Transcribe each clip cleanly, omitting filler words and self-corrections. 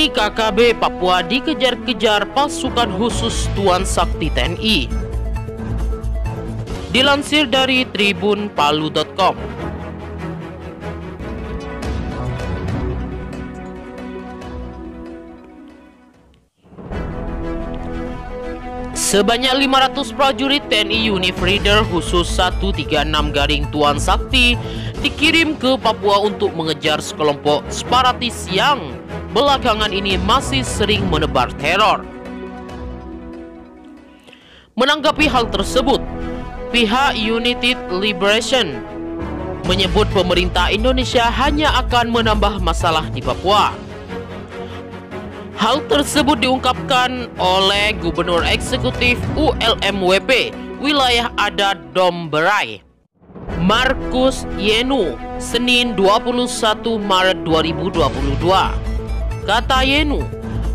ini KKB Papua dikejar-kejar pasukan khusus Tuan Sakti TNI. Dilansir dari tribunpalu.com. Sebanyak 500 prajurit TNI Unif Raider khusus 136 Garing Tuan Sakti dikirim ke Papua untuk mengejar sekelompok separatis yang belakangan ini masih sering menebar teror. Menanggapi hal tersebut, pihak United Liberation menyebut pemerintah Indonesia hanya akan menambah masalah di Papua. Hal tersebut diungkapkan oleh Gubernur Eksekutif ULMWP Wilayah Adat Domberai, Markus Yenu, Senin 21 Maret 2022. Kata Yenu,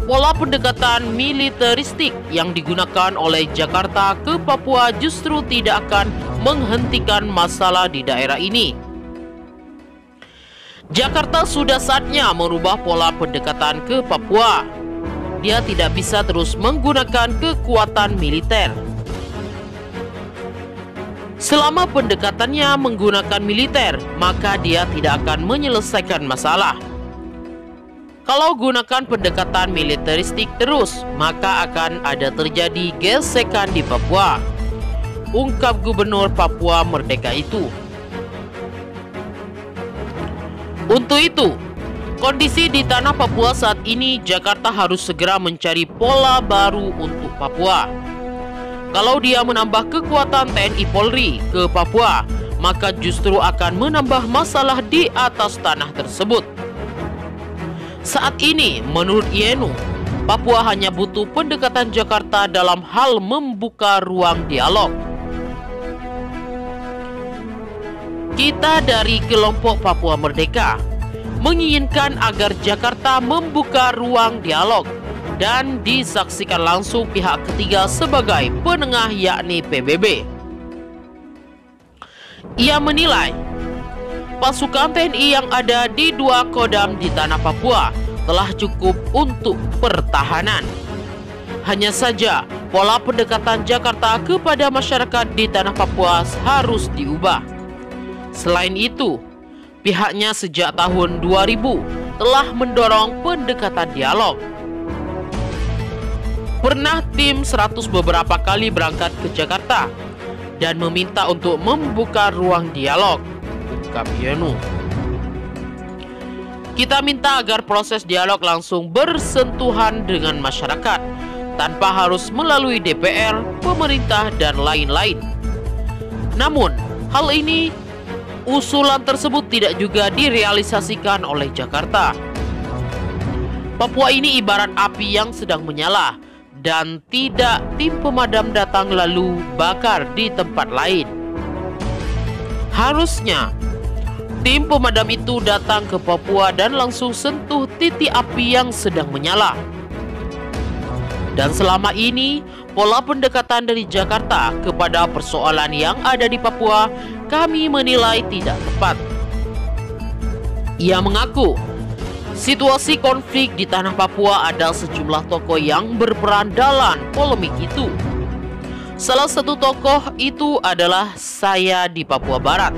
pola pendekatan militeristik yang digunakan oleh Jakarta ke Papua justru tidak akan menghentikan masalah di daerah ini. Jakarta sudah saatnya merubah pola pendekatan ke Papua. Dia tidak bisa terus menggunakan kekuatan militer. Selama pendekatannya menggunakan militer, maka dia tidak akan menyelesaikan masalah. Kalau gunakan pendekatan militeristik terus, maka akan ada terjadi gesekan di Papua, ungkap Gubernur Papua Merdeka itu. Untuk itu, kondisi di tanah Papua saat ini, Jakarta harus segera mencari pola baru untuk Papua. Kalau dia menambah kekuatan TNI Polri ke Papua, maka justru akan menambah masalah di atas tanah tersebut. Saat ini, menurut Yenu, Papua hanya butuh pendekatan Jakarta dalam hal membuka ruang dialog. Kita dari kelompok Papua Merdeka menginginkan agar Jakarta membuka ruang dialog dan disaksikan langsung pihak ketiga sebagai penengah, yakni PBB. Ia menilai pasukan TNI yang ada di dua Kodam di tanah Papua telah cukup untuk pertahanan. Hanya saja pola pendekatan Jakarta kepada masyarakat di tanah Papua harus diubah. Selain itu, pihaknya sejak tahun 2000 telah mendorong pendekatan dialog. Pernah tim 100 beberapa kali berangkat ke Jakarta dan meminta untuk membuka ruang dialog, ungkap Yenu. Kita minta agar proses dialog langsung bersentuhan dengan masyarakat tanpa harus melalui DPR, pemerintah, dan lain-lain. Namun, hal ini usulan tersebut tidak juga direalisasikan oleh Jakarta. Papua ini ibarat api yang sedang menyala dan tidak tim pemadam datang lalu bakar di tempat lain. Harusnya tim pemadam itu datang ke Papua dan langsung sentuh titik api yang sedang menyala. Dan selama ini, pola pendekatan dari Jakarta kepada persoalan yang ada di Papua kami menilai tidak tepat. Ia mengaku situasi konflik di tanah Papua ada sejumlah tokoh yang berperan dalam polemik itu. Salah satu tokoh itu adalah saya di Papua Barat.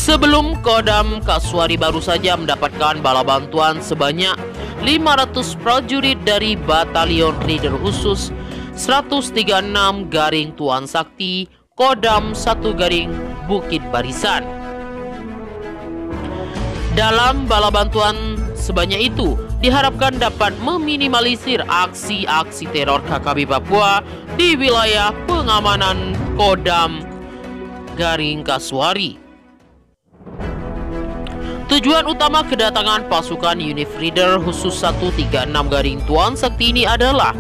Sebelum Kodam Kasuari baru saja mendapatkan bala bantuan sebanyak 500 prajurit dari Batalion Raider Khusus 136 Garing Tuan Sakti, Kodam 1 Garing Bukit Barisan. Dalam bala bantuan sebanyak itu diharapkan dapat meminimalisir aksi-aksi teror KKB Papua di wilayah pengamanan Kodam Garing Kasuari. Tujuan utama kedatangan pasukan Unif Raider khusus 136 Garing Tuan Sakti ini adalah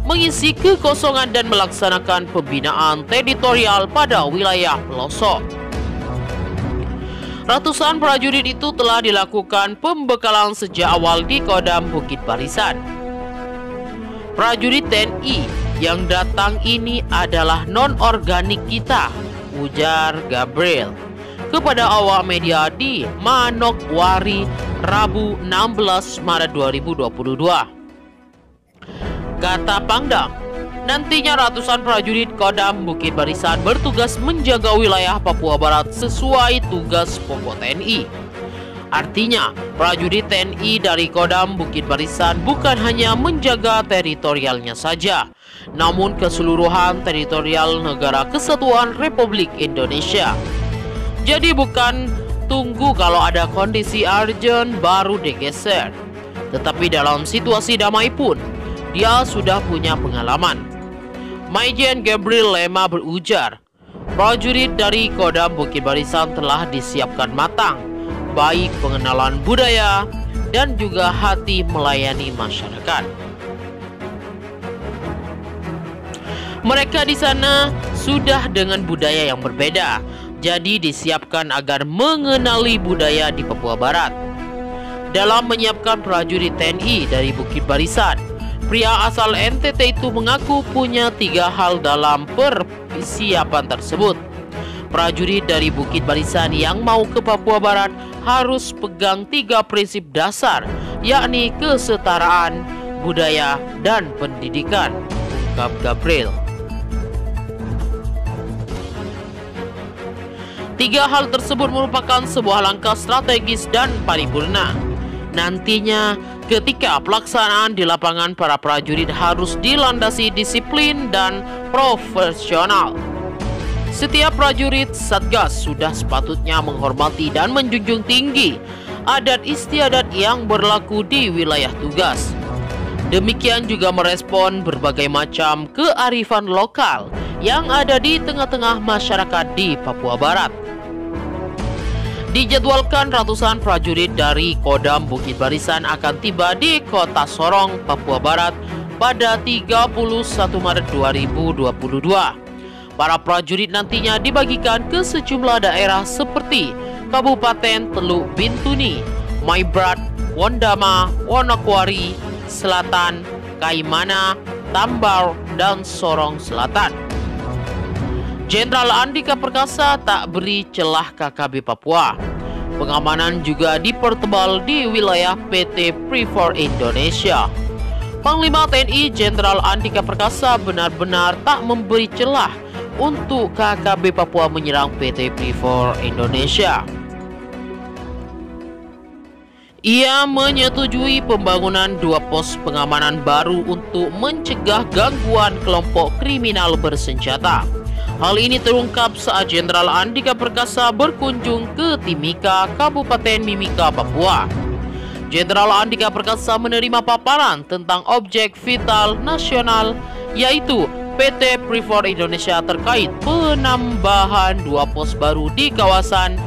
mengisi kekosongan dan melaksanakan pembinaan teritorial pada wilayah pelosok. Ratusan prajurit itu telah dilakukan pembekalan sejak awal di Kodam Bukit Barisan. Prajurit TNI yang datang ini adalah non-organik kita, ujar Gabriel, kepada awak media di Manokwari, Rabu 16 Maret 2022. Kata Pangdam, nantinya ratusan prajurit Kodam Bukit Barisan bertugas menjaga wilayah Papua Barat sesuai tugas pokok TNI. Artinya, prajurit TNI dari Kodam Bukit Barisan bukan hanya menjaga teritorialnya saja, namun keseluruhan teritorial Negara Kesatuan Republik Indonesia. Jadi bukan tunggu kalau ada kondisi urgent baru digeser, tetapi dalam situasi damai pun, dia sudah punya pengalaman. Maijen Gabriel Lema berujar, prajurit dari Kodam Bukit Barisan telah disiapkan matang, baik pengenalan budaya dan juga hati melayani masyarakat. Mereka di sana sudah dengan budaya yang berbeda, jadi disiapkan agar mengenali budaya di Papua Barat. Dalam menyiapkan prajurit TNI dari Bukit Barisan, pria asal NTT itu mengaku punya 3 hal dalam persiapan tersebut. Prajurit dari Bukit Barisan yang mau ke Papua Barat harus pegang 3 prinsip dasar, yakni kesetaraan, budaya, dan pendidikan, ungkap Gabriel. 3 hal tersebut merupakan sebuah langkah strategis dan paripurna. Nantinya, ketika pelaksanaan di lapangan, para prajurit harus dilandasi disiplin dan profesional. Setiap prajurit Satgas sudah sepatutnya menghormati dan menjunjung tinggi adat istiadat yang berlaku di wilayah tugas. Demikian juga merespon berbagai macam kearifan lokal yang ada di tengah-tengah masyarakat di Papua Barat. Dijadwalkan ratusan prajurit dari Kodam Bukit Barisan akan tiba di Kota Sorong, Papua Barat pada 31 Maret 2022. Para prajurit nantinya dibagikan ke sejumlah daerah seperti Kabupaten Teluk Bintuni, Maibrat, Wondama, Wonokwari Selatan, Kaimana, Tambar, dan Sorong Selatan. Jenderal Andika Perkasa tak beri celah KKB Papua. Pengamanan juga dipertebal di wilayah PT Freeport Indonesia. Panglima TNI Jenderal Andika Perkasa benar-benar tak memberi celah untuk KKB Papua menyerang PT Freeport Indonesia. Ia menyetujui pembangunan 2 pos pengamanan baru untuk mencegah gangguan kelompok kriminal bersenjata. Hal ini terungkap saat Jenderal Andika Perkasa berkunjung ke Timika, Kabupaten Mimika, Papua. Jenderal Andika Perkasa menerima paparan tentang objek vital nasional, yaitu PT Freeport Indonesia terkait penambahan 2 pos baru di kawasan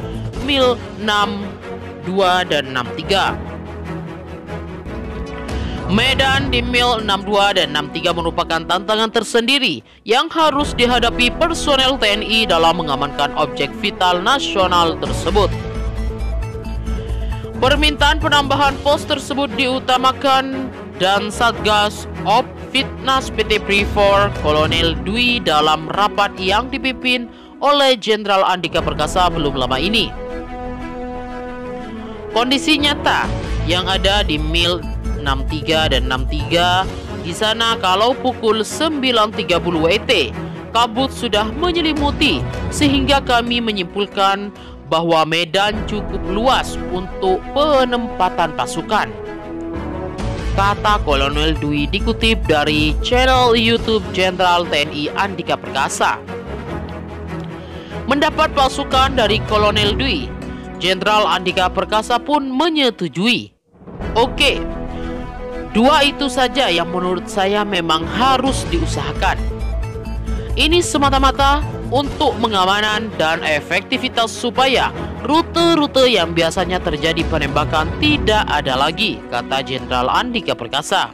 Mil 62 dan 63. Medan di Mil 62 dan 63 merupakan tantangan tersendiri yang harus dihadapi personel TNI dalam mengamankan objek vital nasional tersebut. Permintaan penambahan pos tersebut diutamakan dan Satgas Op Fitnas PT Freeport Kolonel Dwi dalam rapat yang dipimpin oleh Jenderal Andika Perkasa belum lama ini. Kondisi nyata yang ada di Mil 63 dan 63, di sana kalau pukul 9.30 WIT, kabut sudah menyelimuti sehingga kami menyimpulkan bahwa medan cukup luas untuk penempatan pasukan, kata Kolonel Dwi dikutip dari channel YouTube Jenderal TNI Andika Perkasa. Mendapat pasukan dari Kolonel Dwi, Jenderal Andika Perkasa pun menyetujui. Oke, 2 itu saja yang menurut saya memang harus diusahakan. Ini semata-mata untuk pengamanan dan efektivitas supaya rute-rute yang biasanya terjadi penembakan tidak ada lagi, kata Jenderal Andika Perkasa.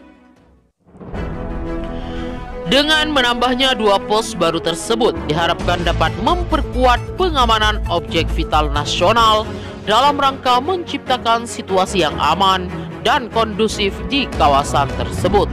Dengan menambahnya 2 pos baru tersebut diharapkan dapat memperkuat pengamanan objek vital nasional dalam rangka menciptakan situasi yang aman dan kondusif di kawasan tersebut.